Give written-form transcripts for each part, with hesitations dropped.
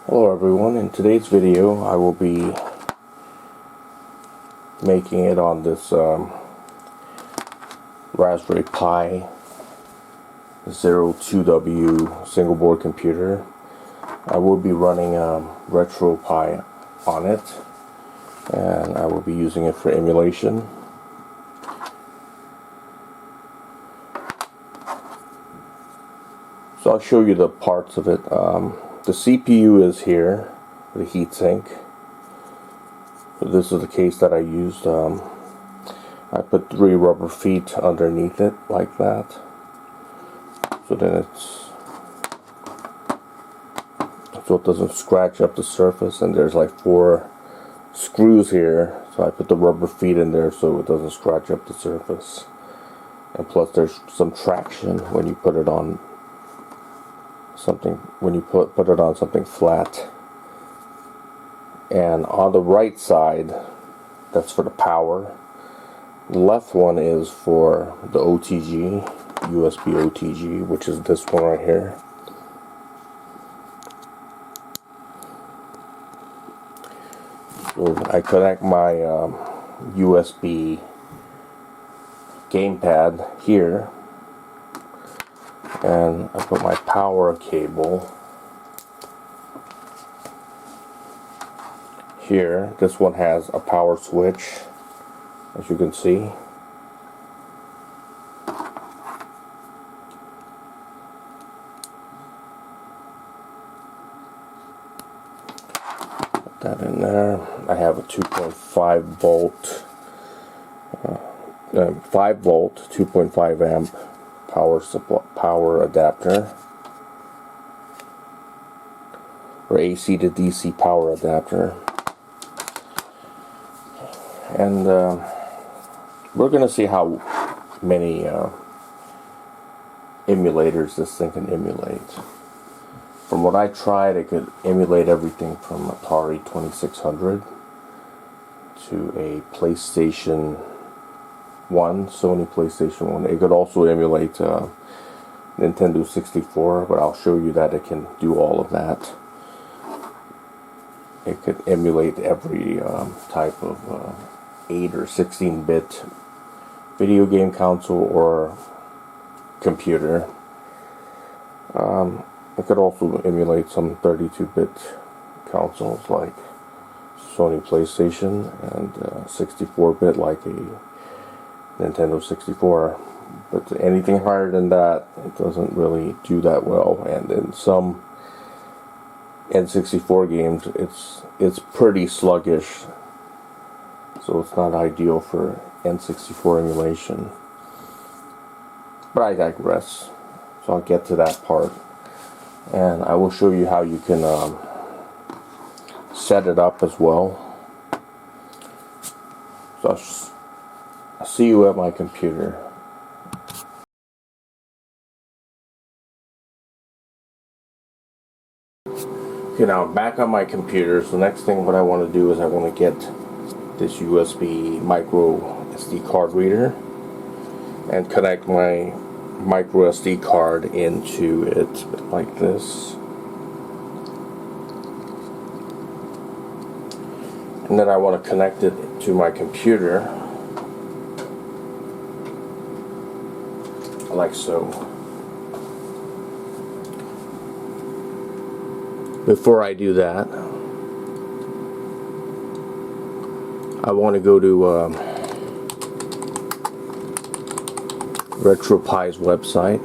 Hello everyone, in today's video I will be making it on this Raspberry Pi 02W single board computer. I will be running Retropie on it, and I will be using it for emulation. So I'll show you the parts of it. The CPU is here, the heatsink. This is the case that I used. I put 3 rubber feet underneath it like that. So then so it doesn't scratch up the surface, and there's like 4 screws here. So I put the rubber feet in there so it doesn't scratch up the surface. And plus there's some traction when you put it on something, put it on something flat. And on the right side, that's for the power. The left one is for the OTG, USB OTG, which is this one right here. So I connect my USB gamepad here, and I put my power cable here. This one has a power switch, as you can see. Put that in there. I have a 2.5 volt 5 volt 2.5 amp power adapter, or AC to DC power adapter. And we're going to see how many emulators this thing can emulate. From what I tried, it could emulate everything from Atari 2600 to a PlayStation 1, Sony Playstation 1. It could also emulate Nintendo 64, but I'll show you that it can do all of that. It could emulate every type of 8 or 16-bit video game console or computer. It could also emulate some 32-bit consoles like Sony Playstation, and 64-bit like a Nintendo 64. But anything higher than that, it doesn't really do that well. And in some N64 games, it's pretty sluggish, so it's not ideal for N64 emulation. But I digress, so I'll get to that part, and I will show you how you can set it up as well. So I'll see you at my computer. Okay, now I'm back on my computer. So next thing what I want to do is I want to get this USB micro SD card reader and connect my micro SD card into it like this. And then I want to connect it to my computer like so. Before I do that, I want to go to Retropie's website,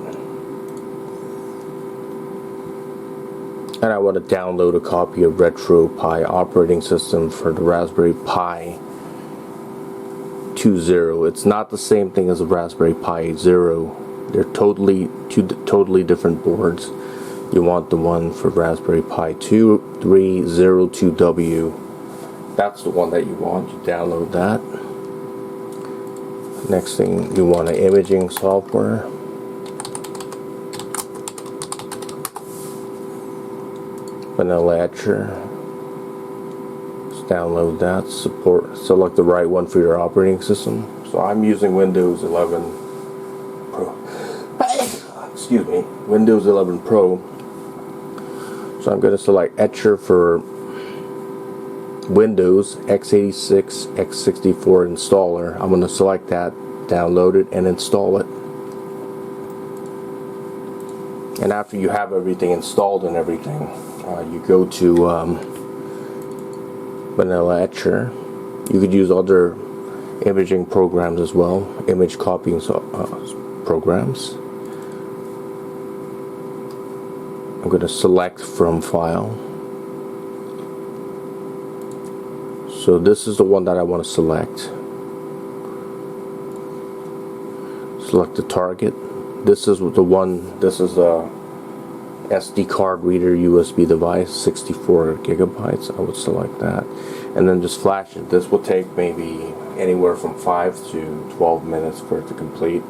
and I want to download a copy of Retropie operating system for the Raspberry Pi 2.0. It's not the same thing as the Raspberry Pi 0. They're two totally different boards. You want the one for Raspberry Pi 2302W. That's the one that you want. You download that. Next thing, you want an imaging software. Vanilla Etcher. Just download that. Select the right one for your operating system. So I'm using Windows 11 Pro. Excuse me, Windows 11 Pro. So I'm going to select Etcher for Windows x86 x64 installer. I'm going to select that, download it, and install it. And after you have everything installed and everything, you go to Vanilla Etcher. You could use other imaging programs as well, image copying programs. I'm going to select from file. So this is the one that I want to select. Select the target. This is the one, this is a SD card reader USB device, 64 gigabytes. I would select that. And then just flash it. This will take maybe anywhere from 5 to 12 minutes for it to complete.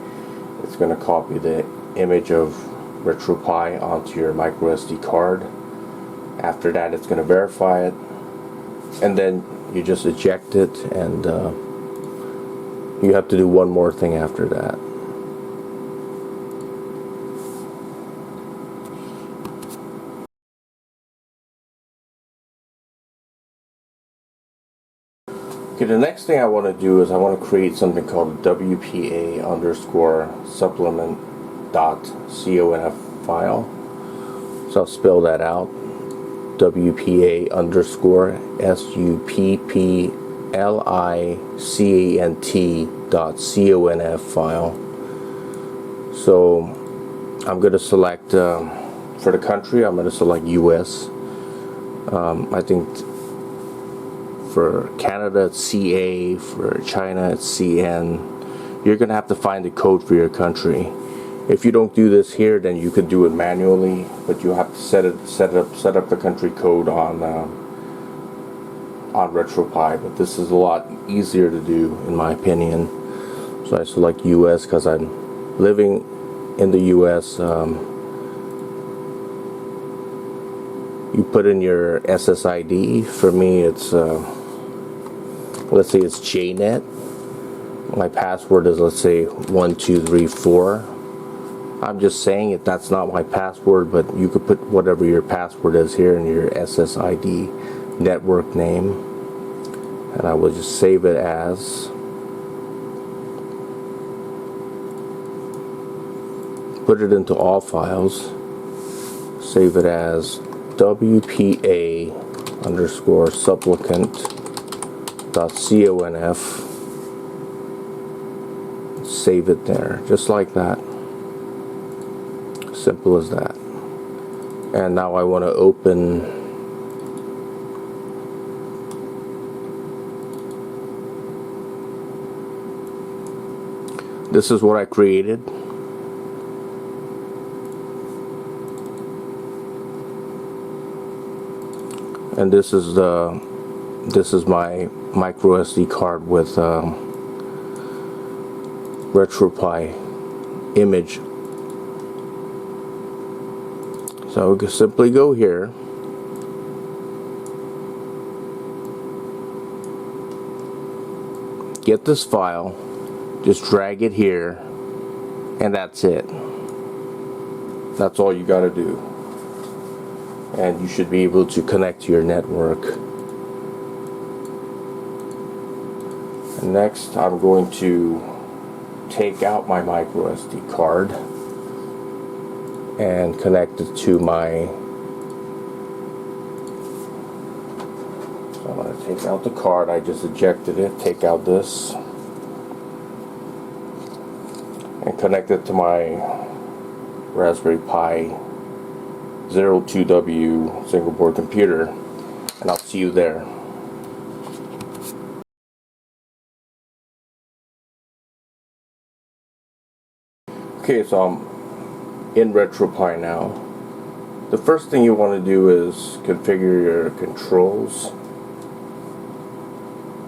It's going to copy the image of Retropie onto your micro SD card. After that, it's going to verify it, and then you just eject it, and you have to do one more thing after that. Okay, the next thing I want to do is I want to create something called a WPA underscore supplement.conf file. So I'll spell that out. WPA underscore supplicant.conf file. So I'm going to select for the country, I'm going to select US. I think for Canada it's CA, for China it's CN. You're going to have to find the code for your country. If you don't do this here, then you could do it manually, but you have to set up the country code on Retropie. But this is a lot easier to do, in my opinion. So I select US because I'm living in the US. You put in your SSID. For me, it's let's say it's JNet. My password is, let's say, 1234. I'm just saying it, that's not my password, but you could put whatever your password is here in your SSID network name. And I will just save it as, put it into all files, save it as WPA underscore supplicant.conf. Save it there, just like that. Simple as that. And now I want to open this is what I created. And this is my micro SD card with Retropie image. So we can simply go here, get this file, just drag it here, and that's it. That's all you got to do. And you should be able to connect to your network. And next, I'm going to take out my micro SD card and connect it to my, so I'm going to take out the card. I just ejected it, take out this, and connect it to my Raspberry Pi 02W single board computer, and I'll see you there. Okay, so I'm in Retropie now. The first thing you want to do is configure your controls.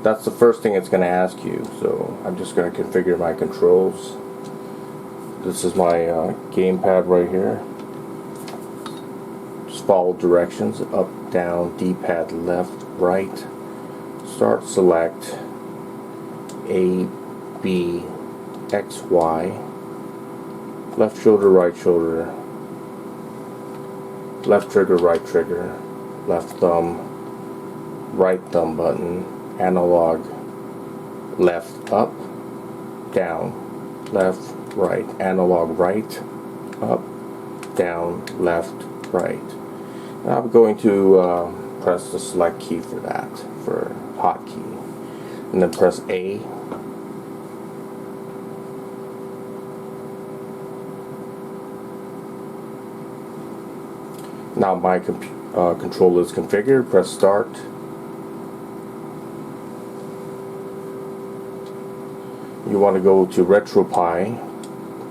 That's the first thing it's going to ask you. So I'm just going to configure my controls. This is my gamepad right here. Just follow directions: up, down, D-pad, left, right. Start, select A, B, X, Y. Left shoulder, right shoulder, left trigger, right trigger, left thumb, right thumb button, analog, left up, down, left, right, analog right, up, down, left, right. Now I'm going to press the select key for that, for hotkey, and then press A. Now my controller is configured. Press start. You want to go to Retropie.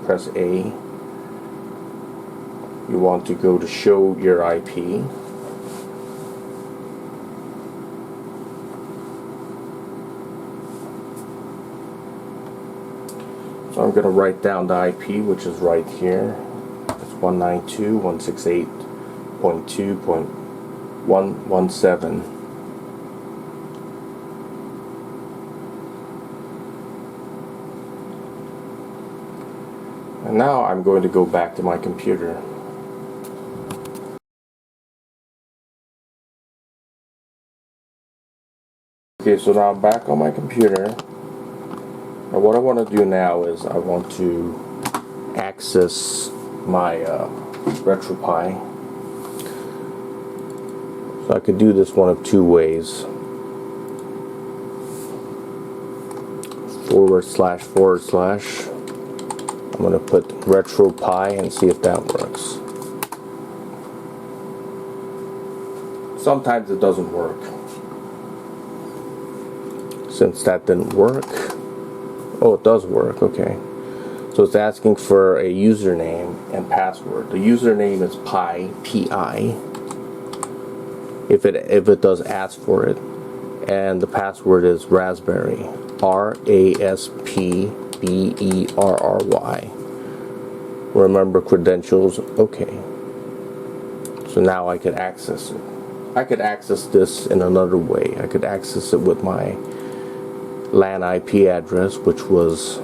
Press A. You want to go to show your IP. So I'm going to write down the IP, which is right here. It's 192.168.2.117. And now I'm going to go back to my computer. Okay, so now I'm back on my computer. And what I want to do now is I want to access my Retropie. So I could do this one of two ways. // I'm going to put Retropie and see if that works. Sometimes it doesn't work. Since that didn't work, oh, it does work, okay. So it's asking for a username and password. The username is Pi, P-I, if it does ask for it. And the password is Raspberry, R-A-S-P-B-E-R-R-Y. Remember credentials, okay. So now I could access it. I could access this in another way. I could access it with my LAN IP address, which was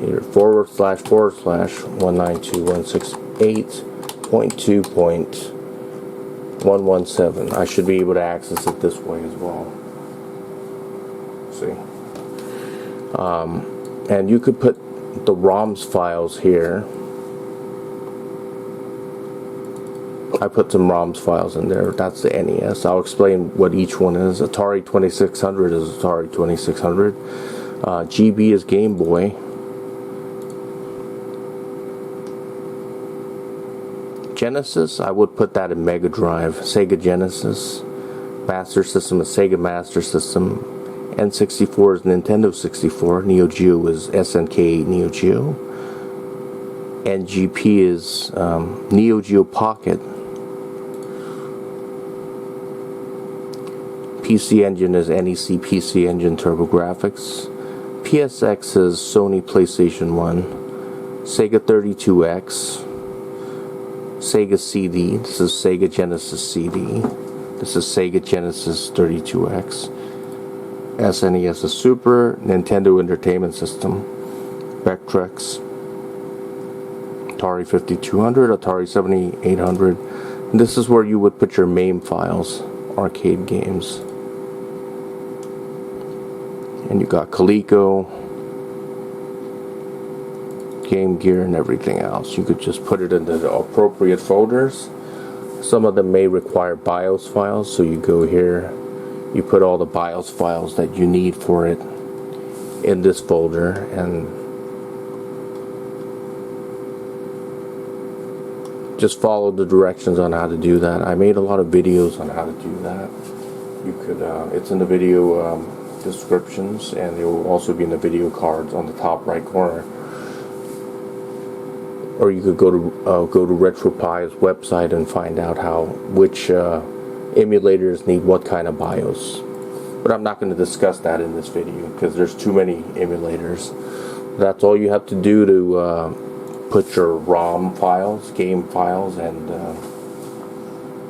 either / / 192.168.2.117. I should be able to access it this way as well. See? And you could put the ROMs files here. I put some ROMs files in there. That's the NES. I'll explain what each one is. Atari 2600 is Atari 2600. GB is Game Boy. Genesis, I would put that in Mega Drive. Sega Genesis. Master System is Sega Master System. N64 is Nintendo 64. Neo Geo is SNK Neo Geo. NGP is Neo Geo Pocket. PC Engine is NEC PC Engine TurboGrafx. PSX is Sony Playstation 1. Sega 32X. Sega CD. This is Sega Genesis CD. This is Sega Genesis 32X. SNES is Super. Nintendo Entertainment System. Vectrex. Atari 5200. Atari 7800. And this is where you would put your MAME files. Arcade games. And you got Coleco, Game Gear, and everything else. You could just put it into the appropriate folders. Some of them may require BIOS files, so you go here, you put all the BIOS files that you need for it in this folder, and just follow the directions on how to do that. I made a lot of videos on how to do that. You could, it's in the video descriptions, and it will also be in the video cards on the top right corner. Or you could go to Retropie's website and find out which emulators need what kind of BIOS. But I'm not going to discuss that in this video because there's too many emulators. That's all you have to do to put your ROM files, game files, and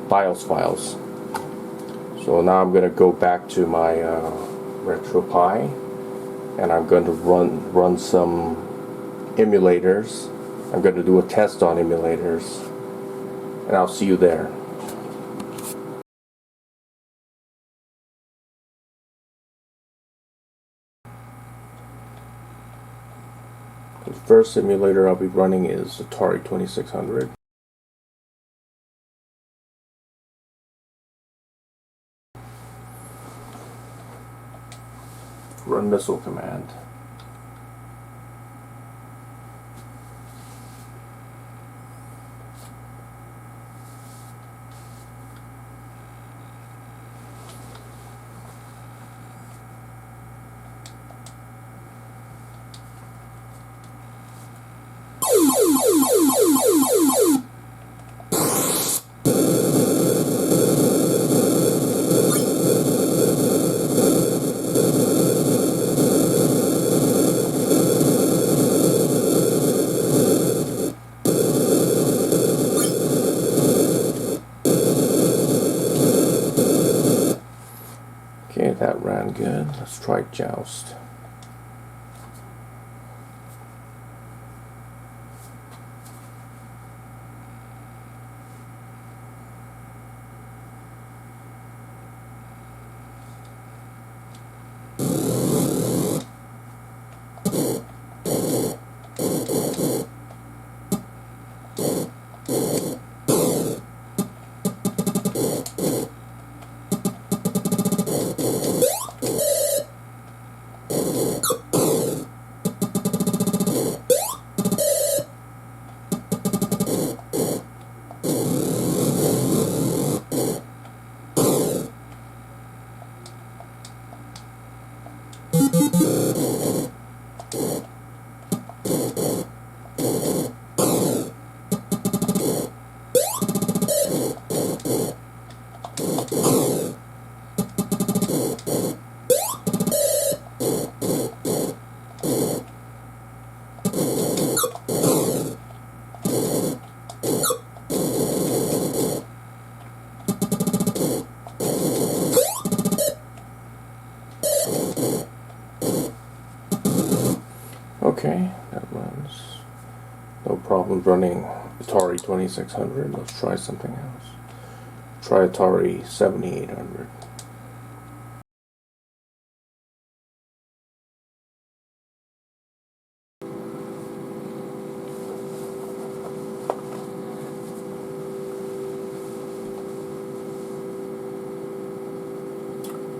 BIOS files. So now I'm going to go back to my Retropie, and I'm going to run some emulators. I'm going to do a test on emulators. and I'll see you there. The first simulator I'll be running is Atari 2600. Run missile command. Okay, that ran good. Let's try Joust. Okay, that runs. No problem running Atari 2600. Let's try something else. Try Atari 7800.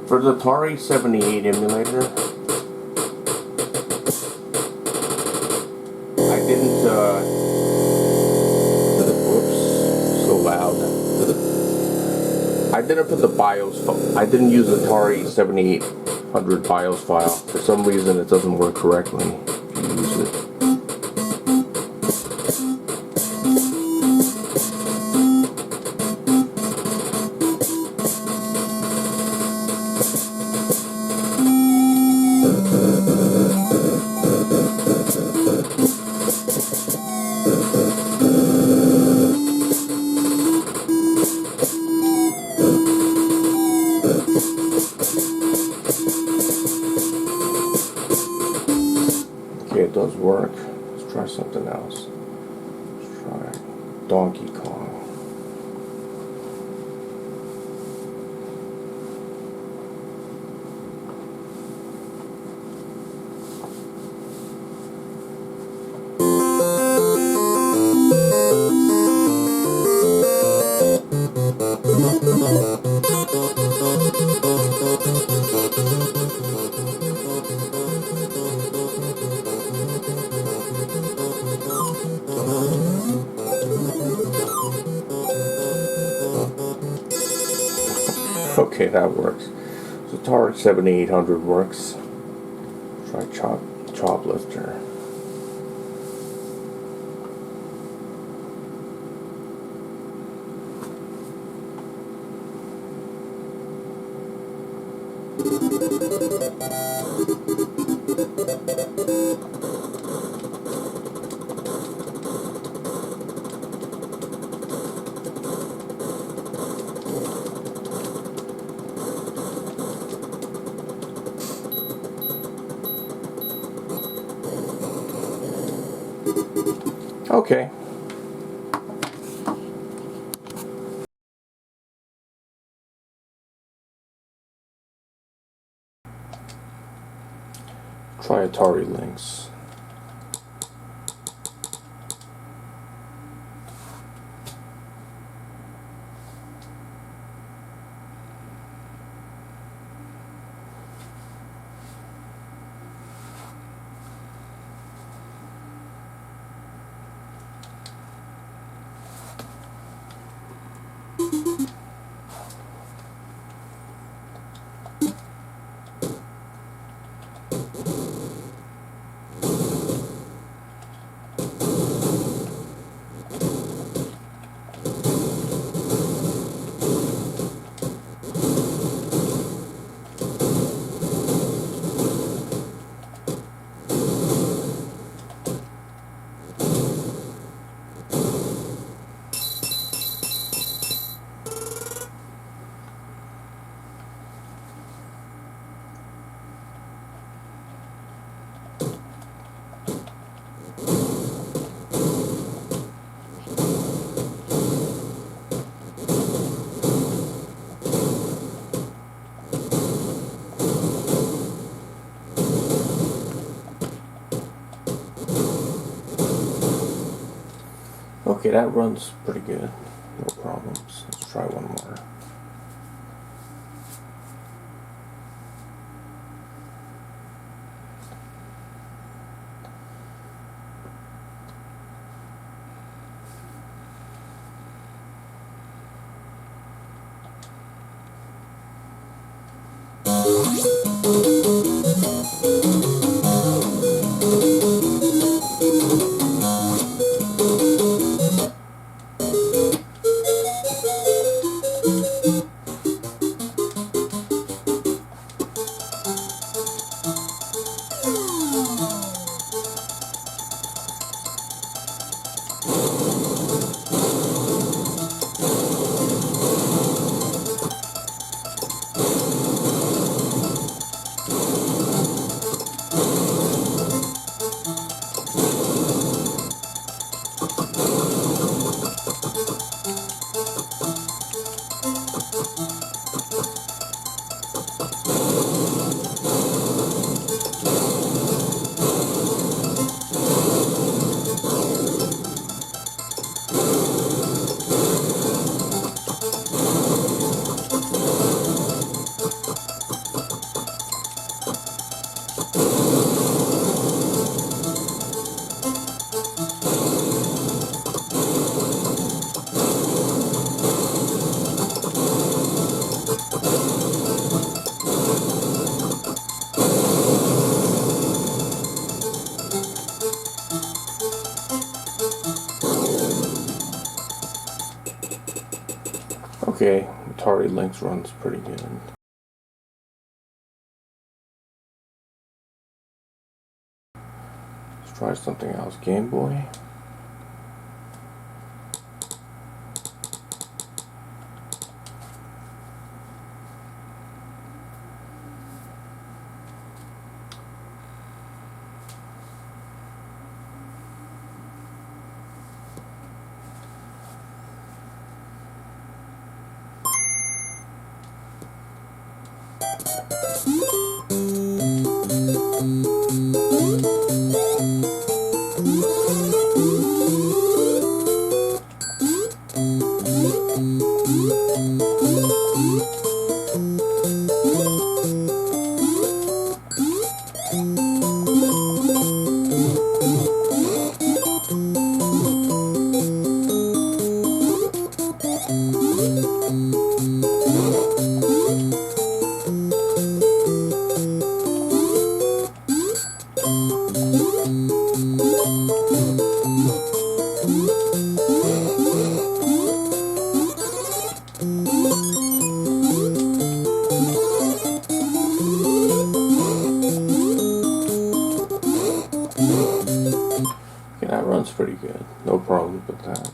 For the Atari 78 emulator, I didn't, whoops, so loud. I didn't put the BIOS, I didn't use the Atari 7800 BIOS file. For some reason it doesn't work correctly if you use it. Okay, it does work. Let's try something else. Let's try Donkey Kong. Okay, that works. So Atari 7800 works. Try Choplifter. Okay. Try Atari Lynx. Okay, that runs pretty good. No problems. Let's try one more. Okay, Atari Lynx runs pretty good. Let's try something else. Game Boy. Okay, that runs pretty good. No problem with that.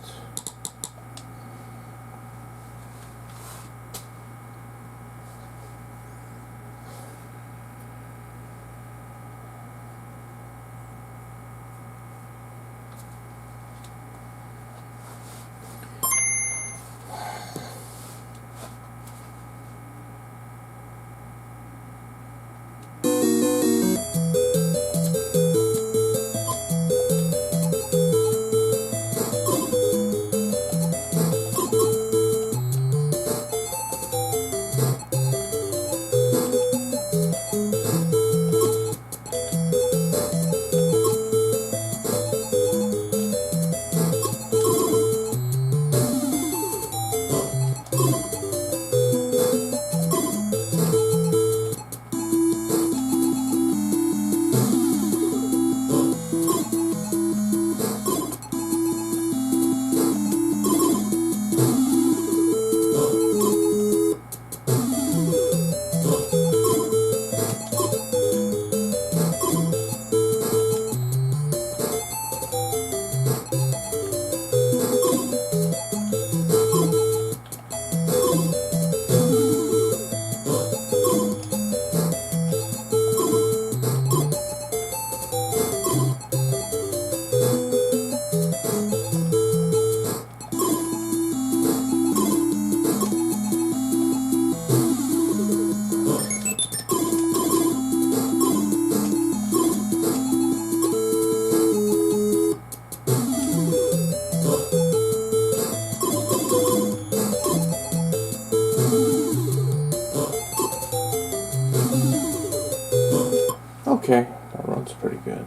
Okay, that runs pretty good.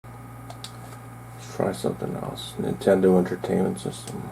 Let's try something else. Nintendo Entertainment System.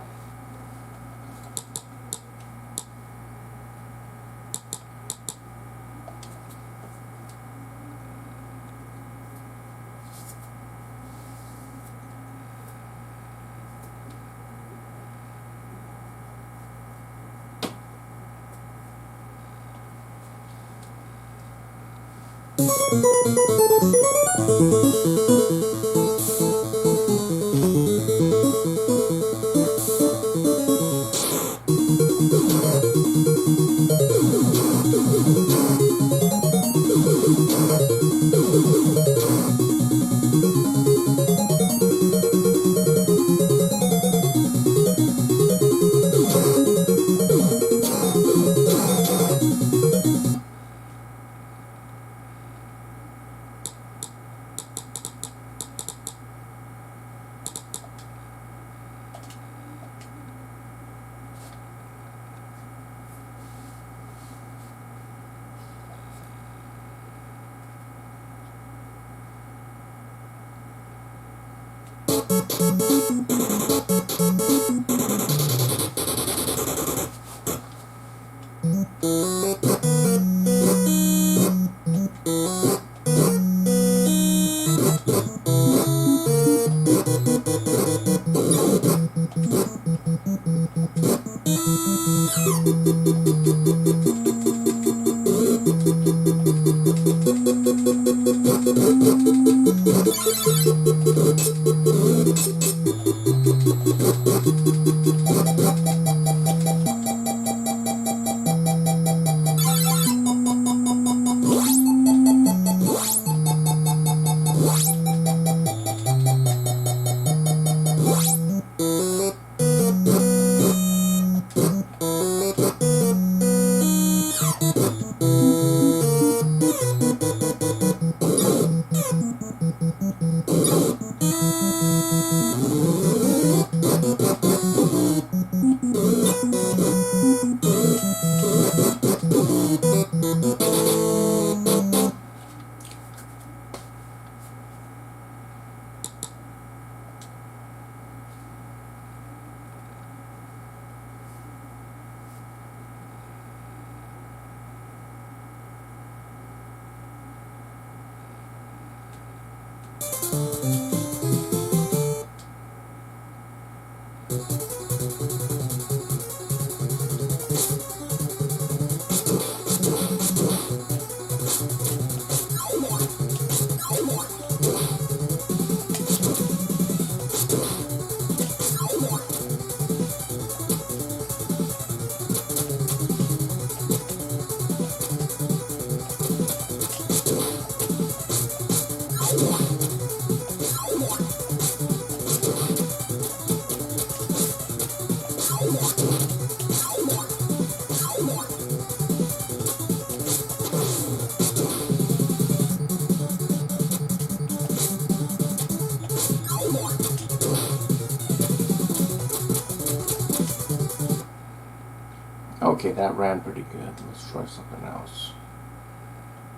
Okay, that ran pretty good. Let's try something else.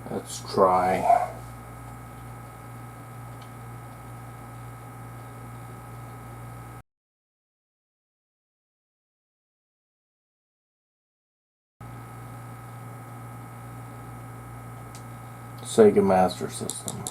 Let's try Sega Master System.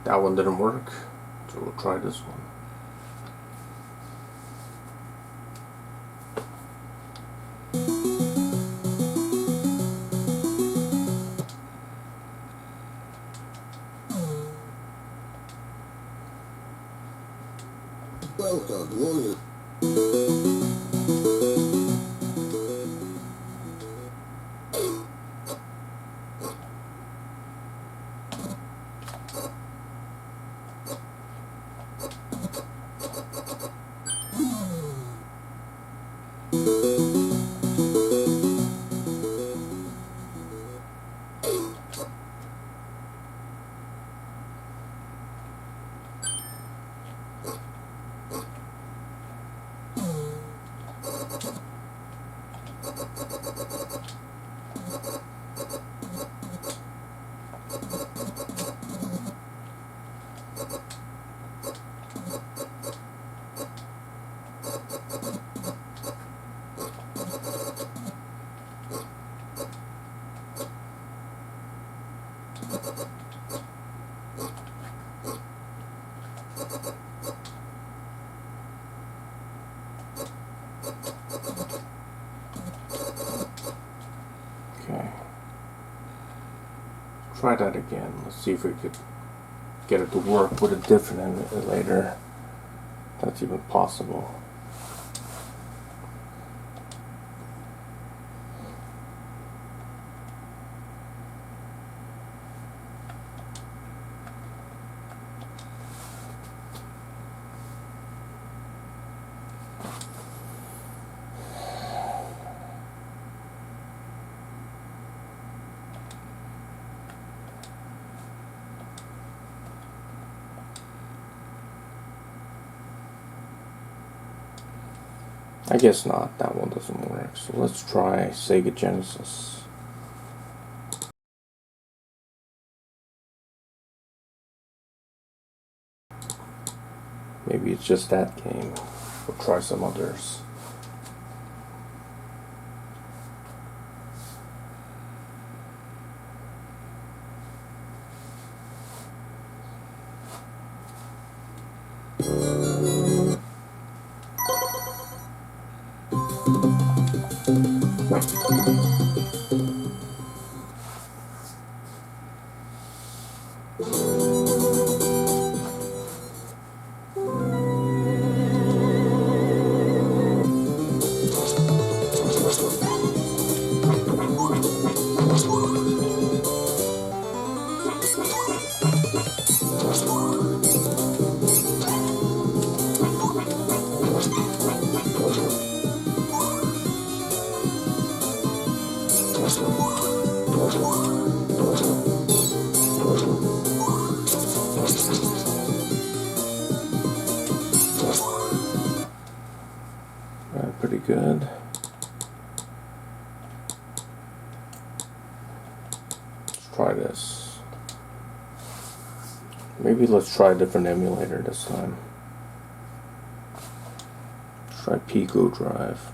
That one didn't work, so we'll try this one. Welcome, warrior. Okay. Try that again. Let's see if we could get it to work with a different emulator. That's even possible. I guess not, that one doesn't work. So let's try Sega Genesis. Maybe it's just that game. We'll try some others. Pretty good. Let's try this. Maybe let's try a different emulator this time. Let's try Pico Drive.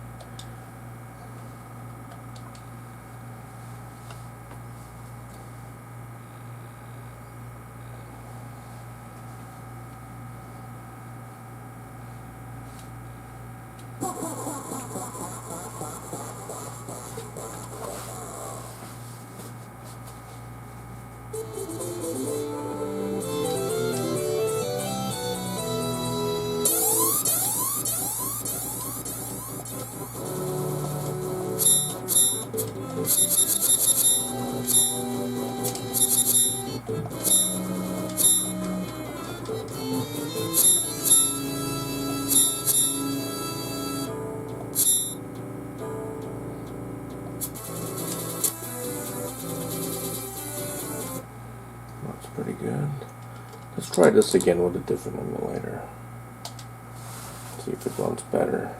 pretty good. Let's try this again with a different emulator. See if it runs better.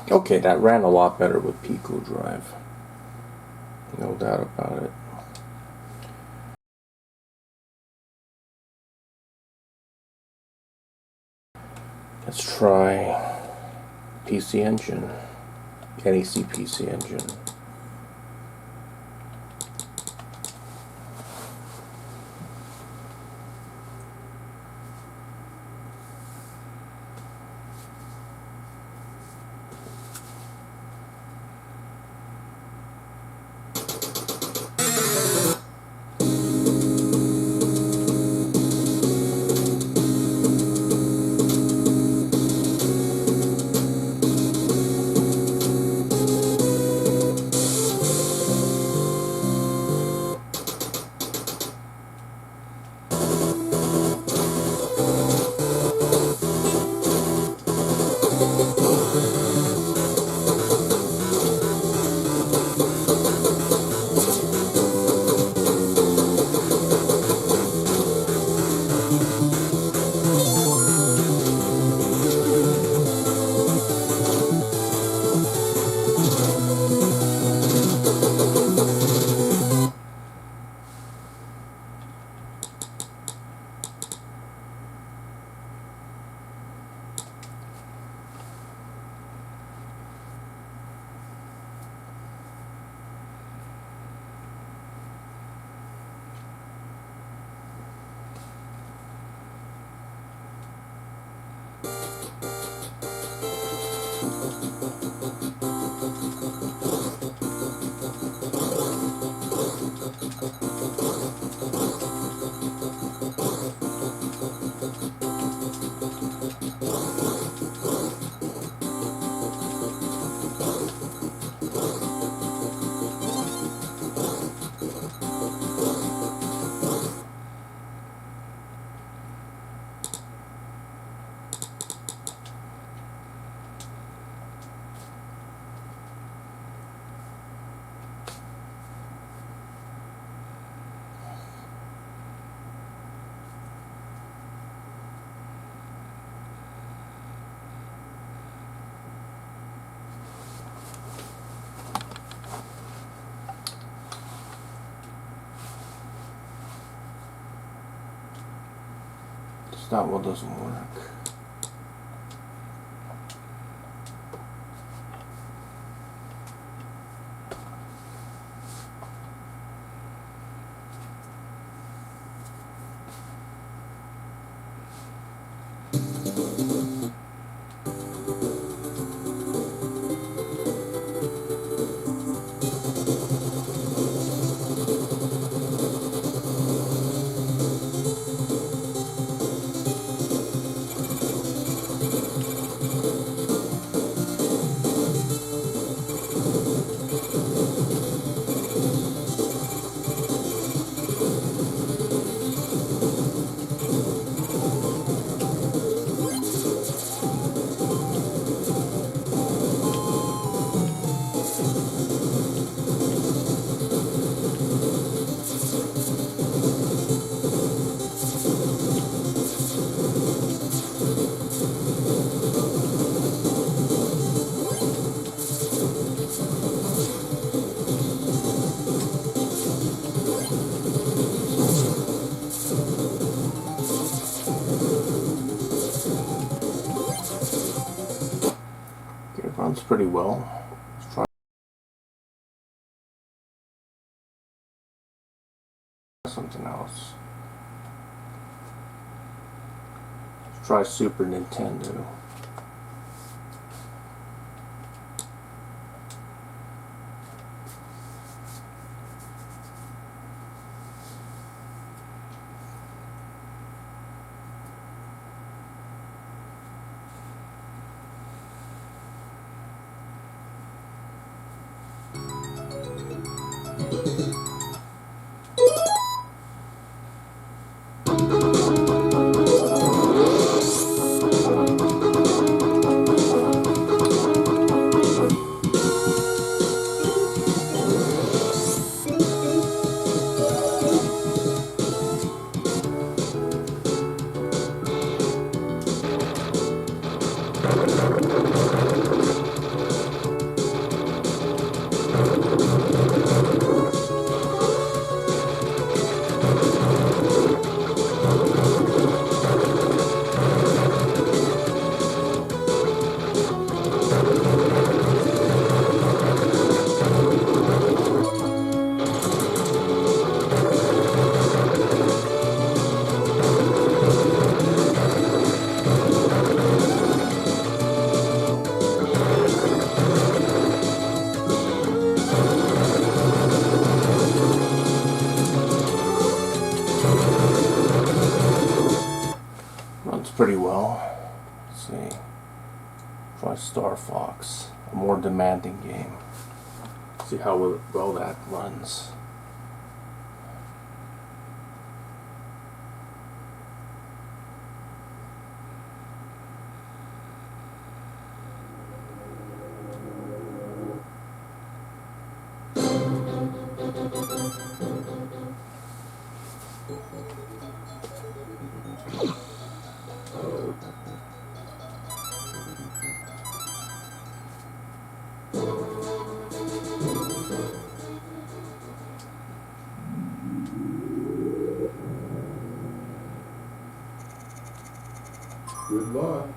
Okay, that ran a lot better with Pico Drive. No doubt about it. Let's try PC Engine. NEC PC Engine. That one doesn't work. Runs pretty well. Let's try something else. Let's try Super Nintendo. Runs pretty well. Let's see. Try Star Fox, a more demanding game. See how well that runs. Good luck.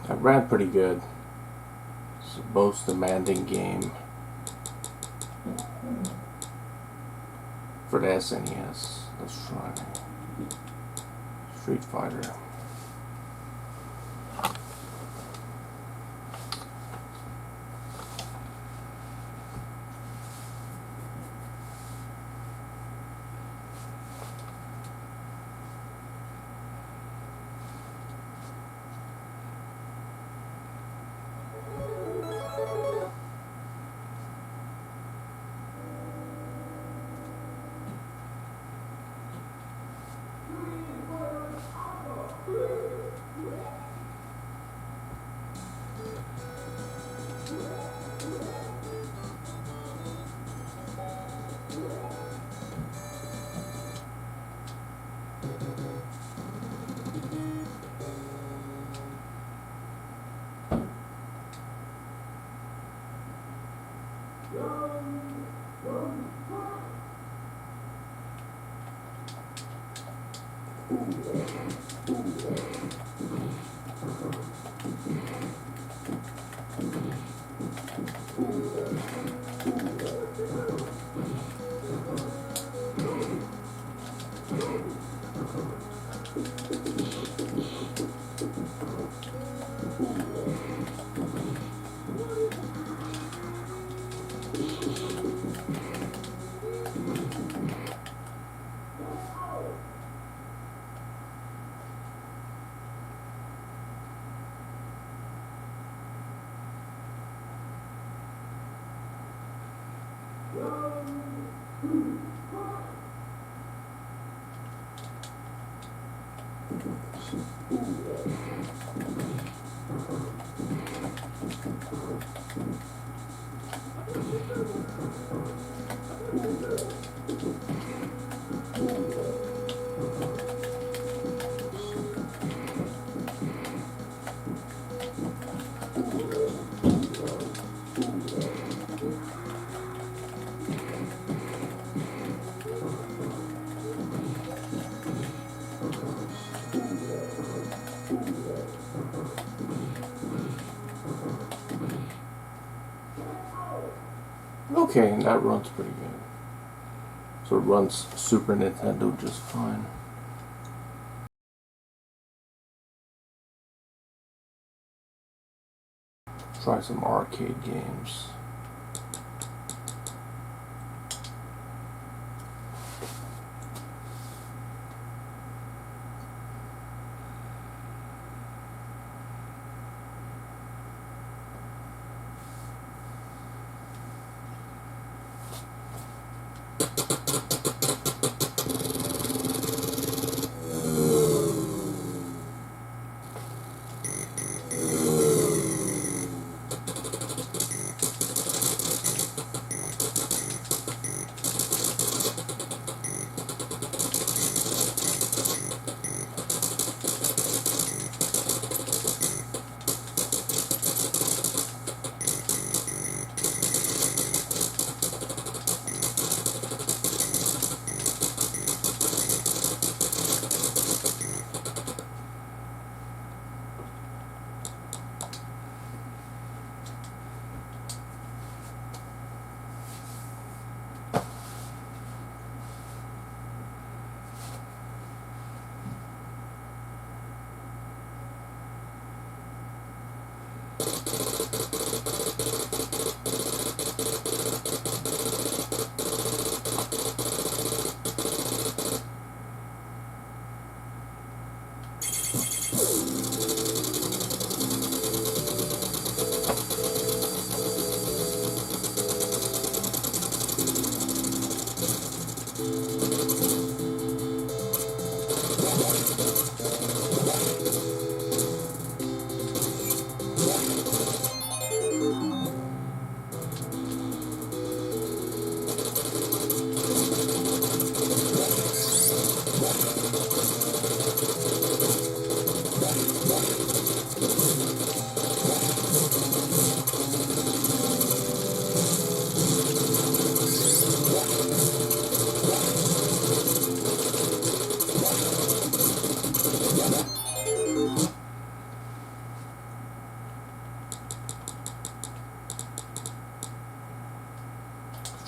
That ran pretty good. It's the most demanding game for the SNES. Let's try Street Fighter. Okay, that runs pretty good. So it runs Super Nintendo just fine. Try some arcade games.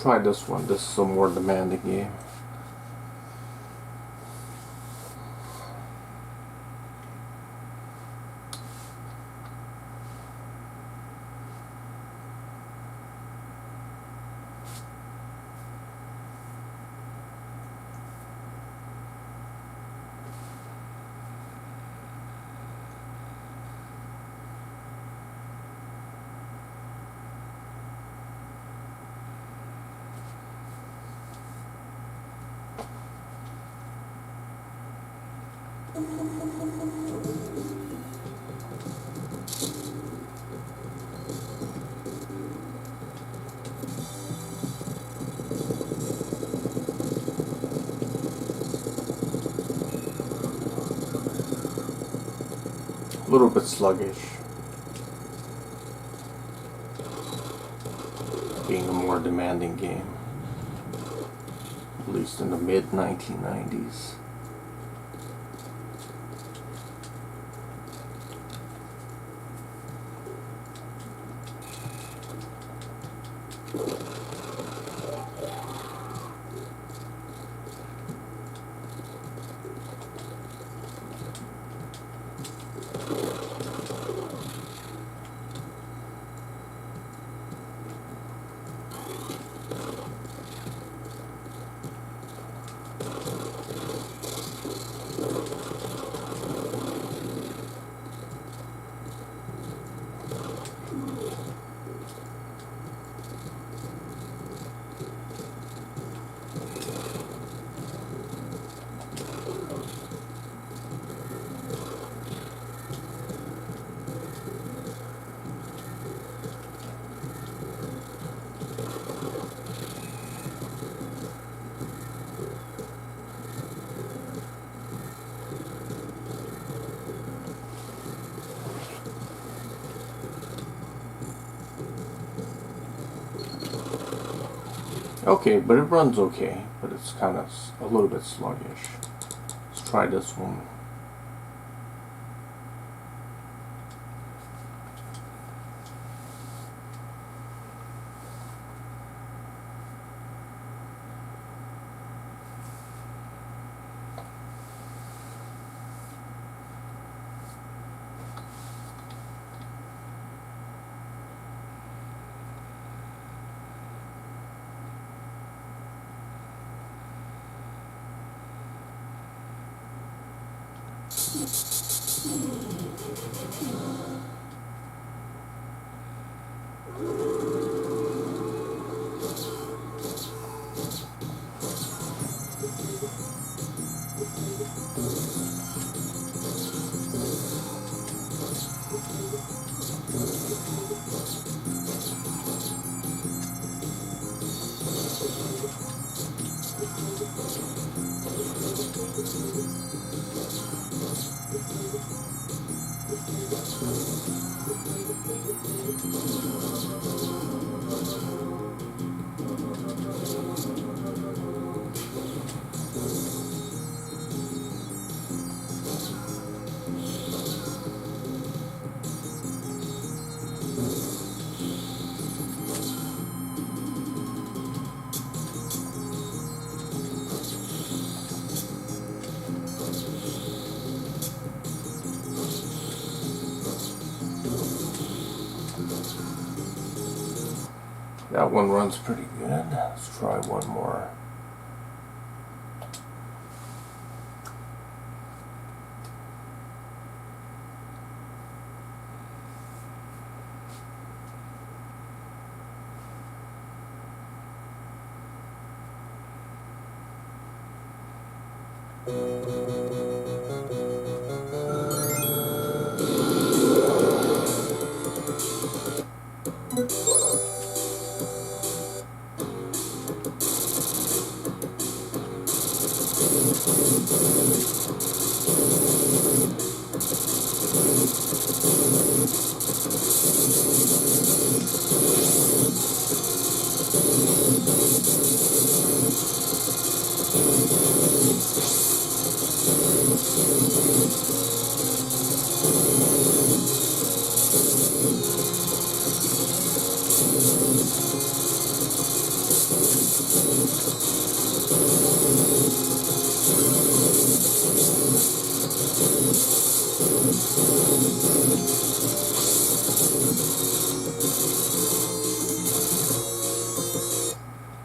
Try this one. This is a more demanding game. A little bit sluggish, being a more demanding game, at least in the mid-1990s. Okay, but it runs okay, but it's kind of a little bit sluggish. Let's try this one. That one runs pretty good. Let's try one more.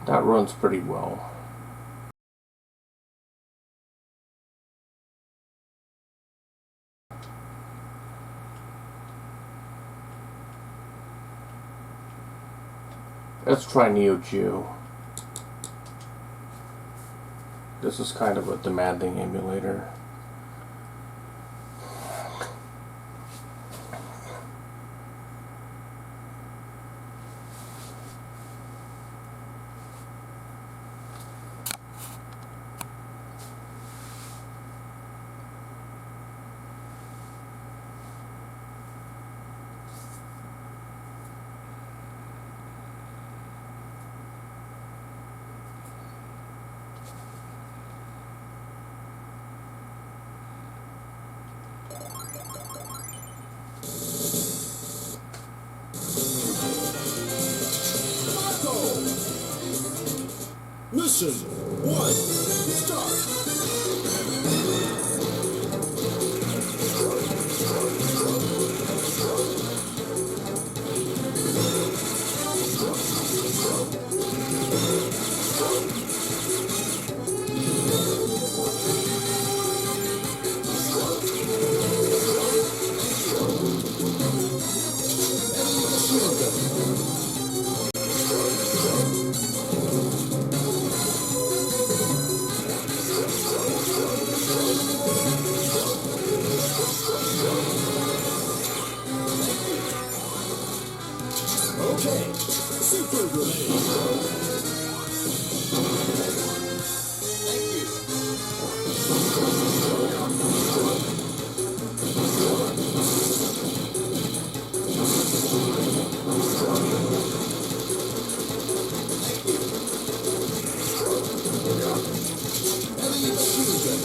That runs pretty well. Let's try Neo Geo. This is kind of a demanding emulator. Mission 1, start! Okay, super grenade. Thank you. Heavy machine gun.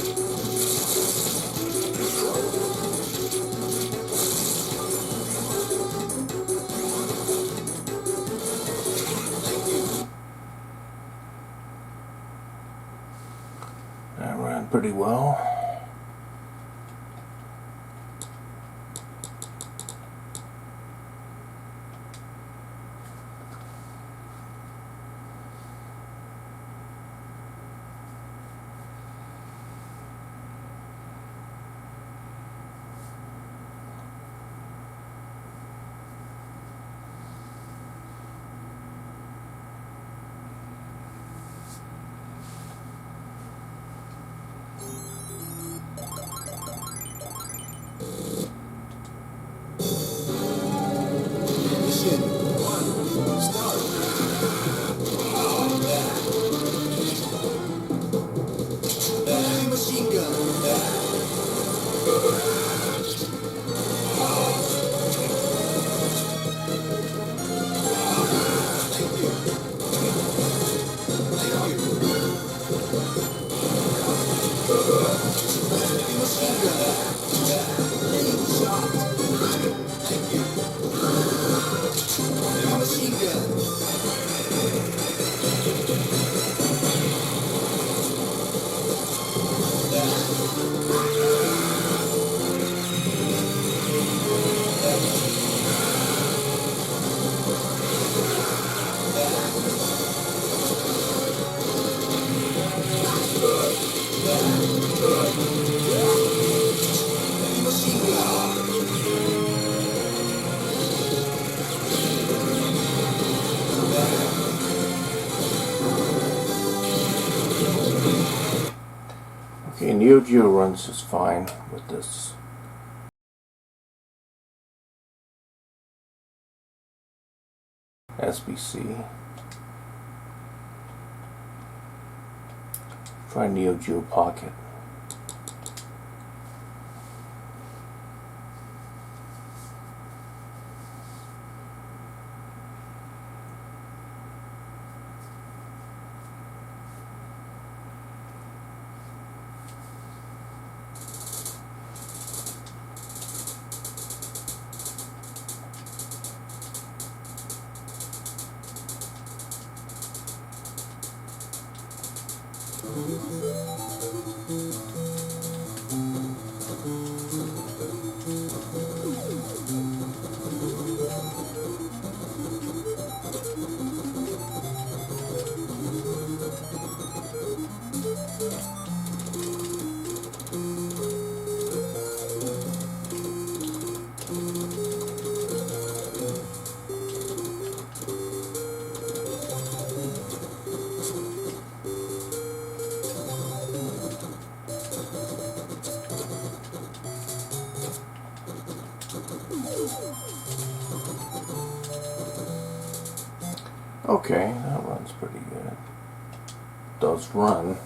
That ran pretty well. Mission 1, start! Heavy machine gun. Thank you. Thank you. Heavy machine gun. Leading shot. Thank you. Heavy machine gun. Heavy machine gun. Okay, Neo Geo runs just fine with this. SBC. Try Neo Geo Pocket. Okay, that runs pretty good. Does run.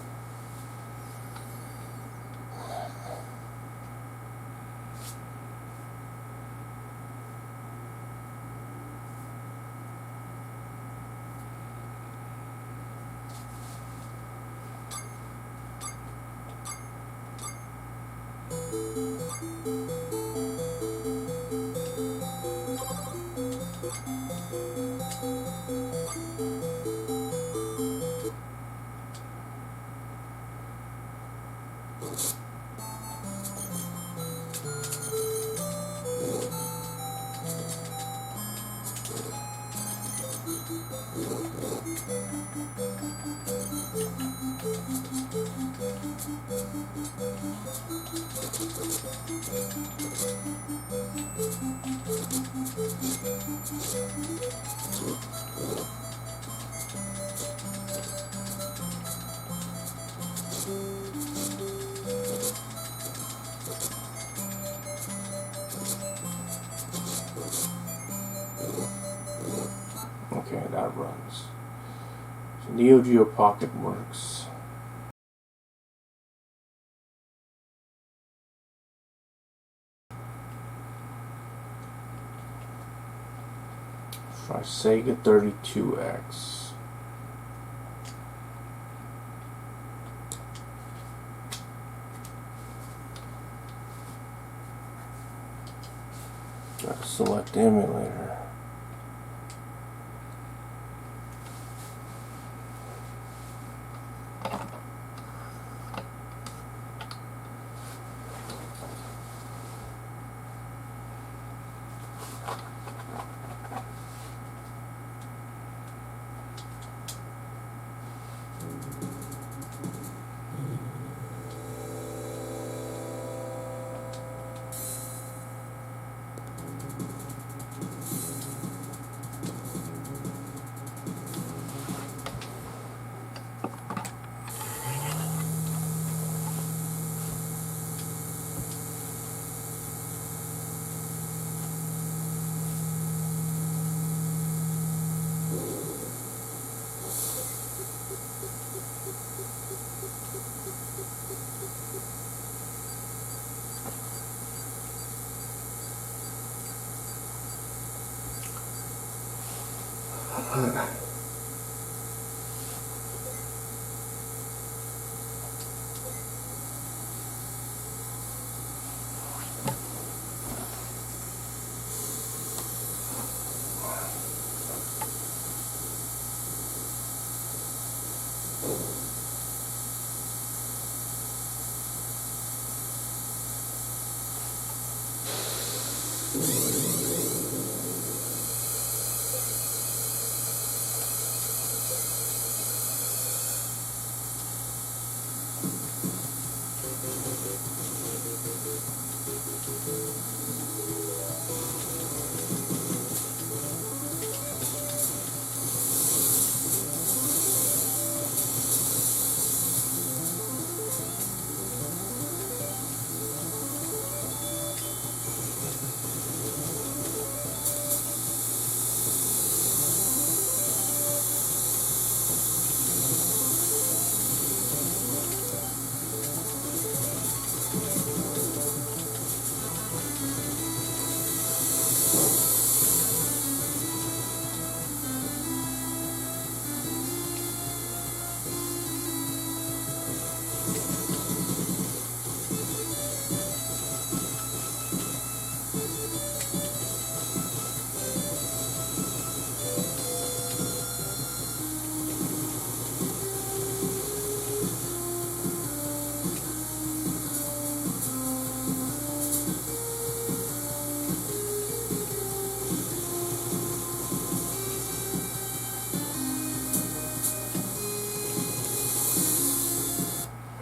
that runs. So Neo Geo Pocket works. Try Sega 32X. Gotta select the emulator.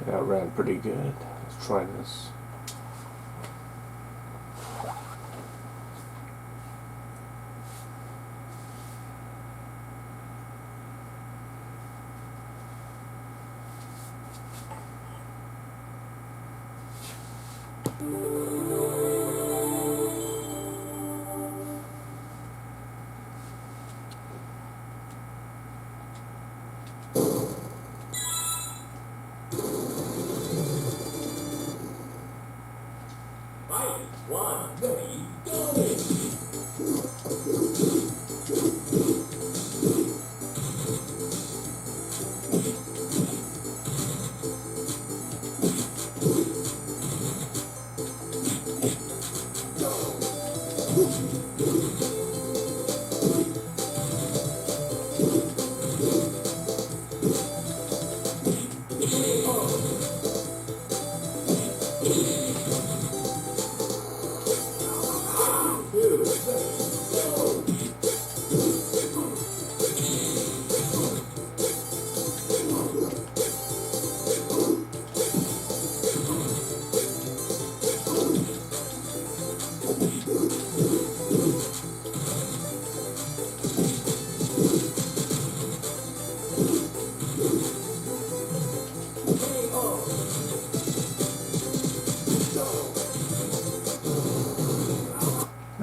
That ran pretty good. Let's try this.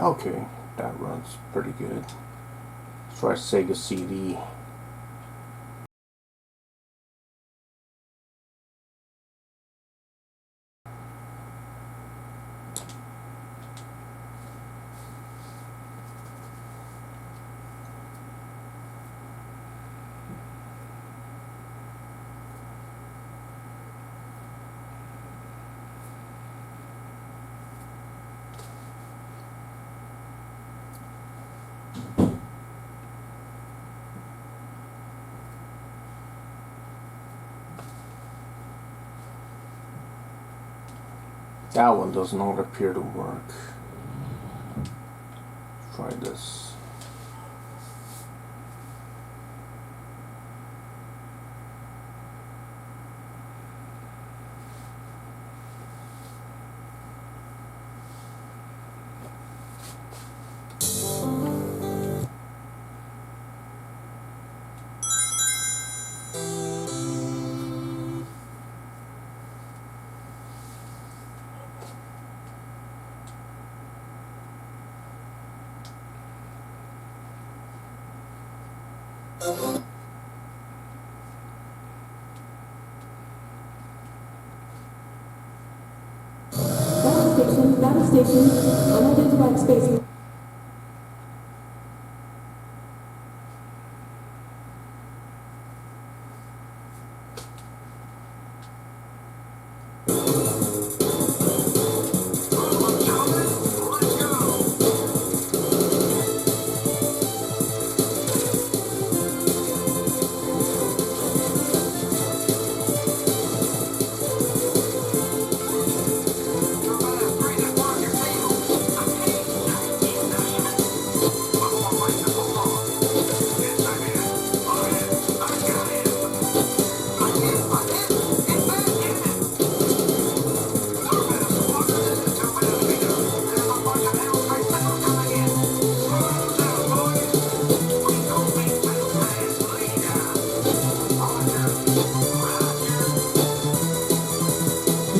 Okay, that runs pretty good. Let's Try Sega CD. That one does not appear to work. Let's try this. Battle station, unidentified space.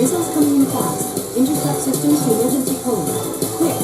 Missiles coming in fast. Intercept systems to emergency code. Quick.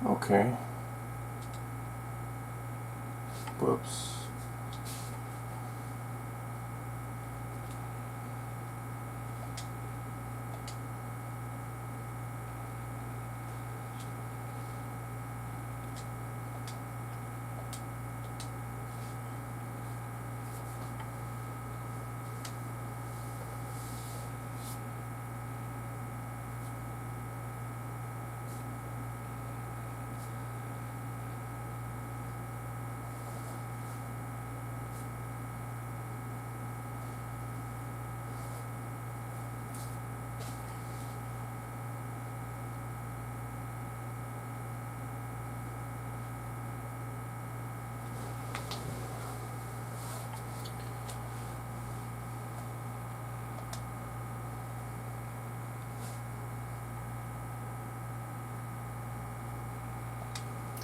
Okay. Whoops.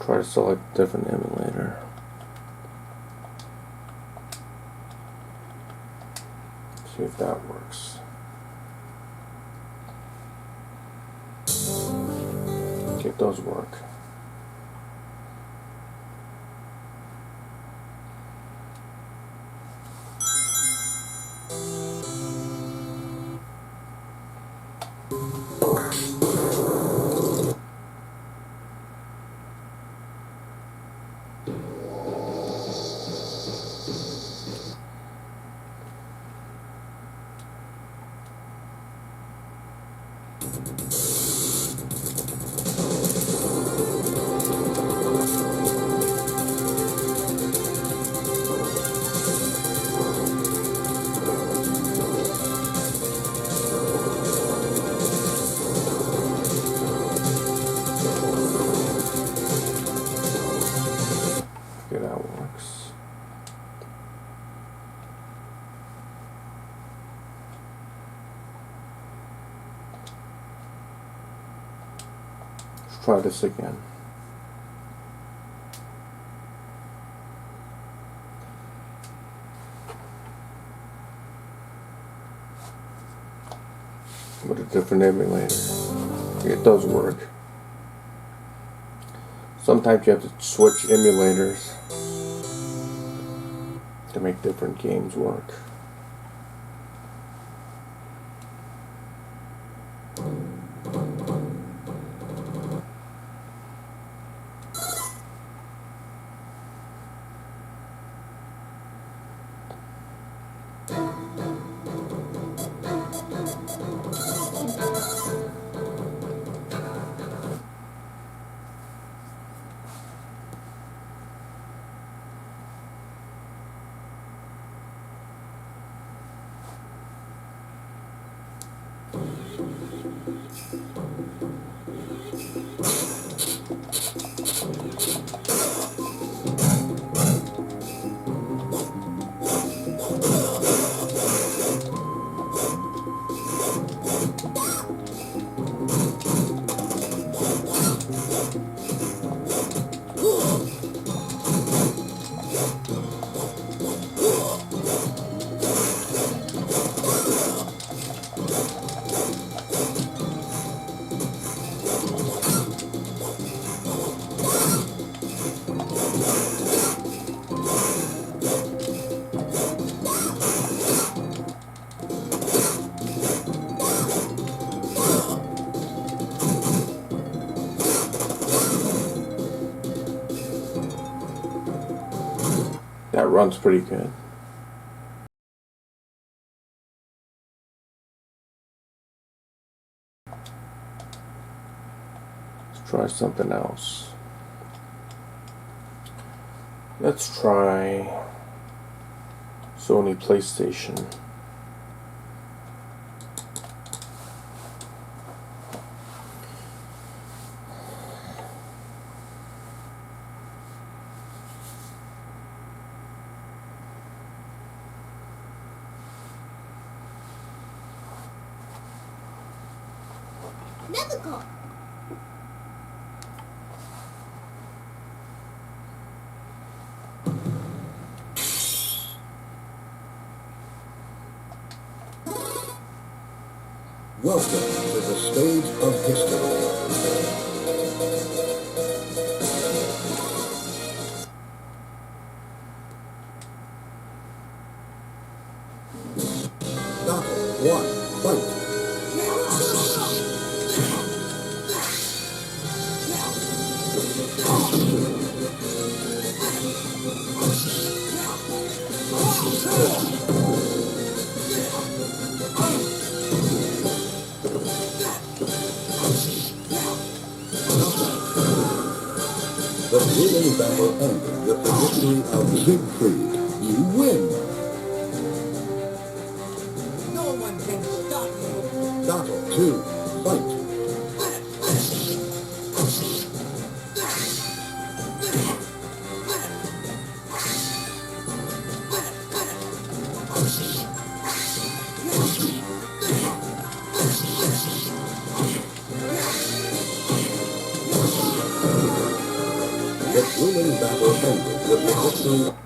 Try to select a different emulator. See if that works. Okay, it does work. Okay, that works. Let's try this again. With a different emulator. It does work. Sometimes you have to switch emulators to make different games work. That runs pretty good. Let's try something else. Let's try Sony Playstation. Never. Welcome to the stage of history. Battle 1, fight! The thrilling battle ended with the victory of Siegfried. You win! No one can stop me. Battle 2, fight! The thrilling battle ended with the victory.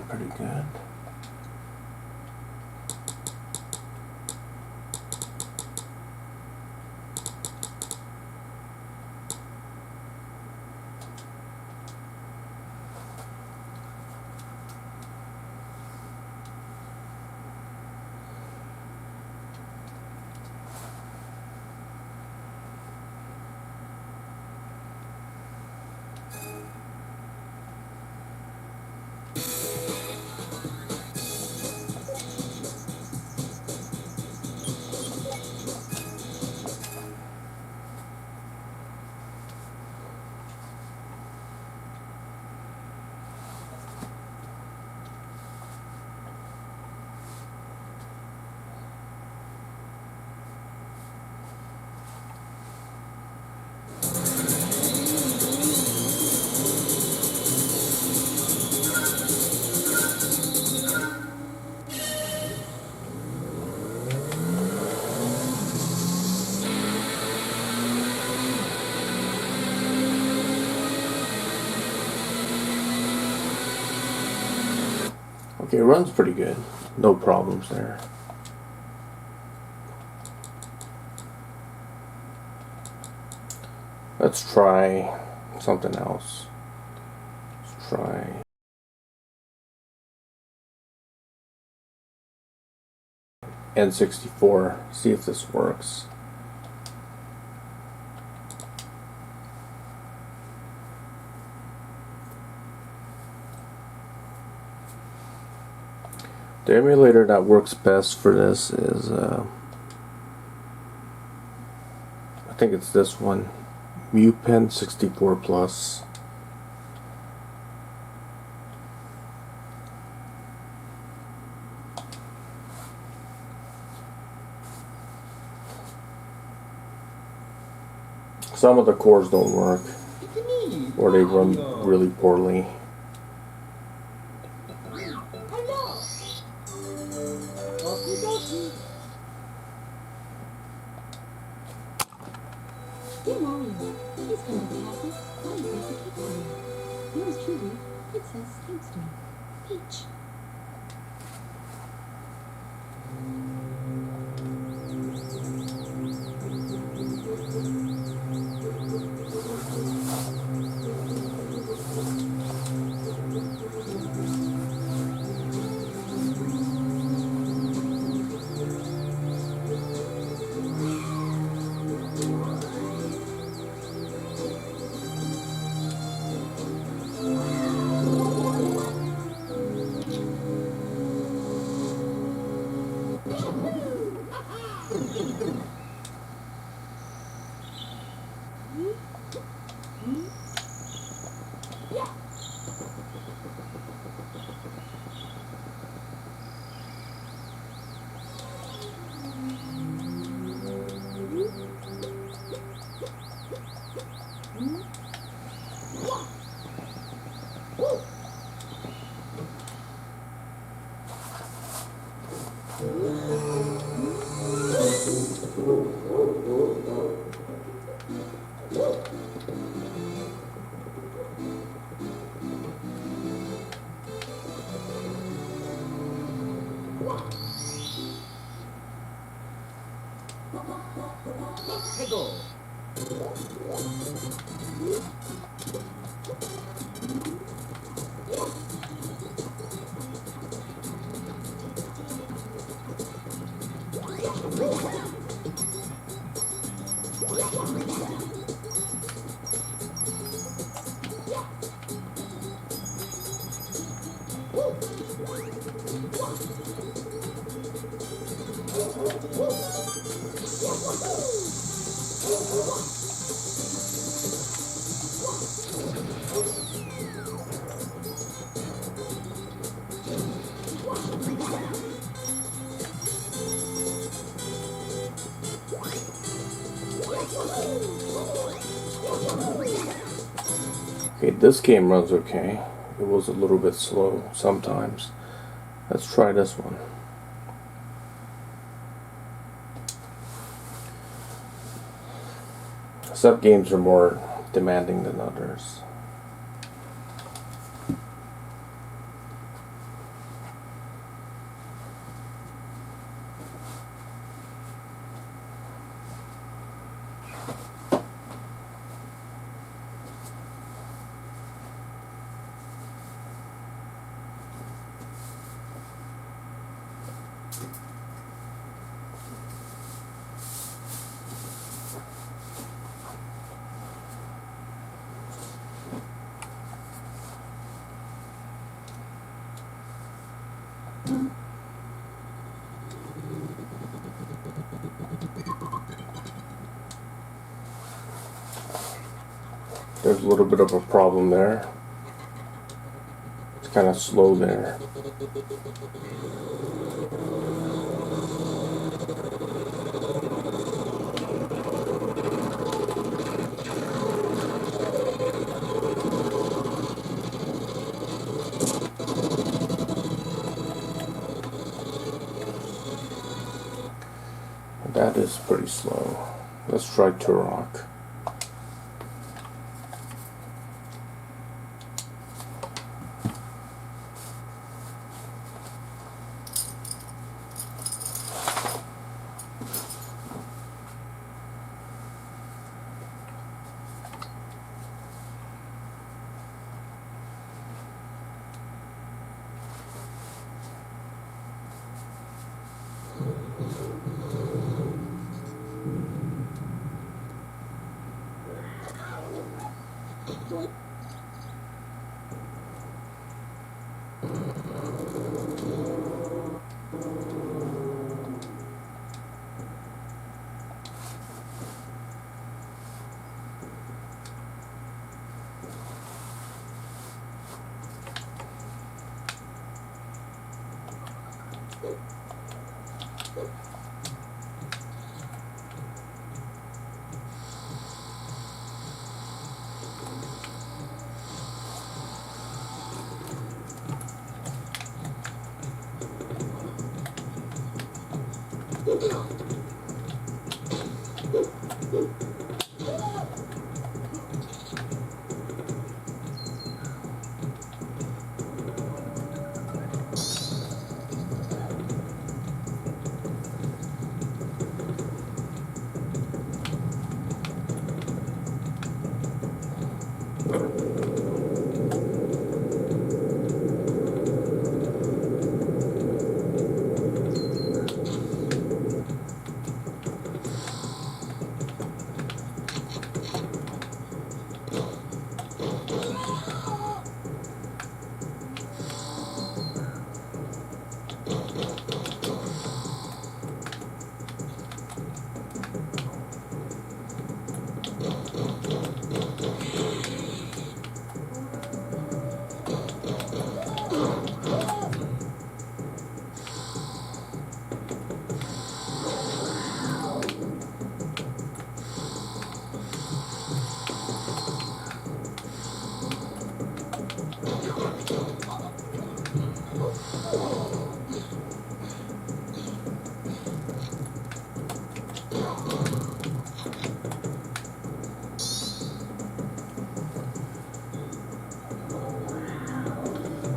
pretty good. Okay, it runs pretty good. No problems there. Let's try something else. Let's try N64. See if this works. The emulator that works best for this is, I think it's this one, MuPen 64 Plus. Some of the cores don't work, or they run really poorly. Dear Mario, please come to the castle. Daddy has a cake for you. Yours truly, Princess Kingston. Peach. Okay, this game runs okay. It was a little bit slow sometimes. Let's try this one. Some games are more demanding than others. There's a little bit of a problem there. It's kind of slow there. That is pretty slow. Let's try Turok.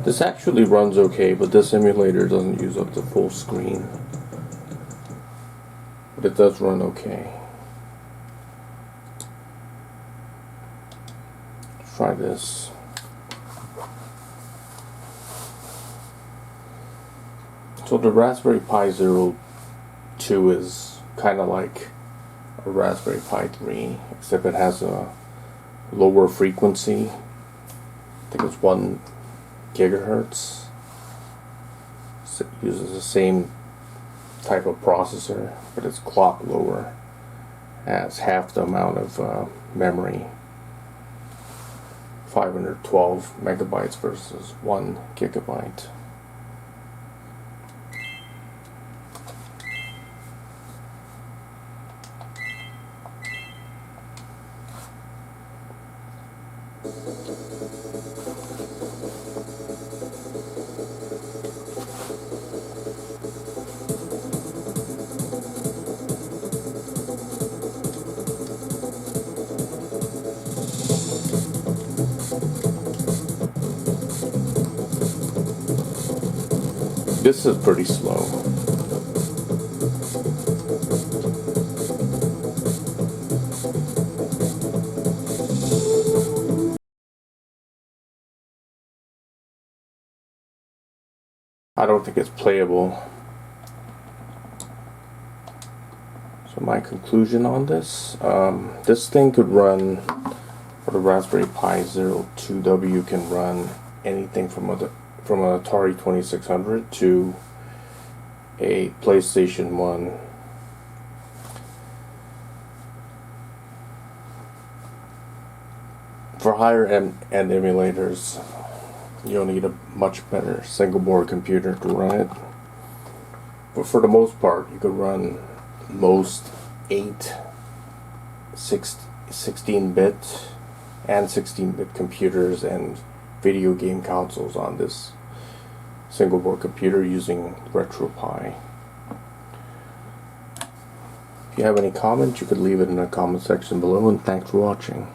This actually runs okay, but this emulator doesn't use up the full screen. But it does run okay. Let's try this. So the Raspberry Pi Zero 2 is kind of like a Raspberry Pi 3, except it has a lower frequency. I think it's 1 gigahertz. So it uses the same type of processor, but it's clocked lower. Has half the amount of memory, 512 megabytes versus 1 gigabyte. This is pretty slow. I don't think it's playable. So my conclusion on this, this thing could run, for the Raspberry Pi Zero 2W can run anything from an Atari 2600 to a PlayStation 1. For higher end emulators, you'll need a much better single board computer to run it. But for the most part, you could run most 16-bit and 16-bit computers and video game consoles on this single board computer using Retropie. If you have any comments, you could leave it in the comment section below, and thanks for watching.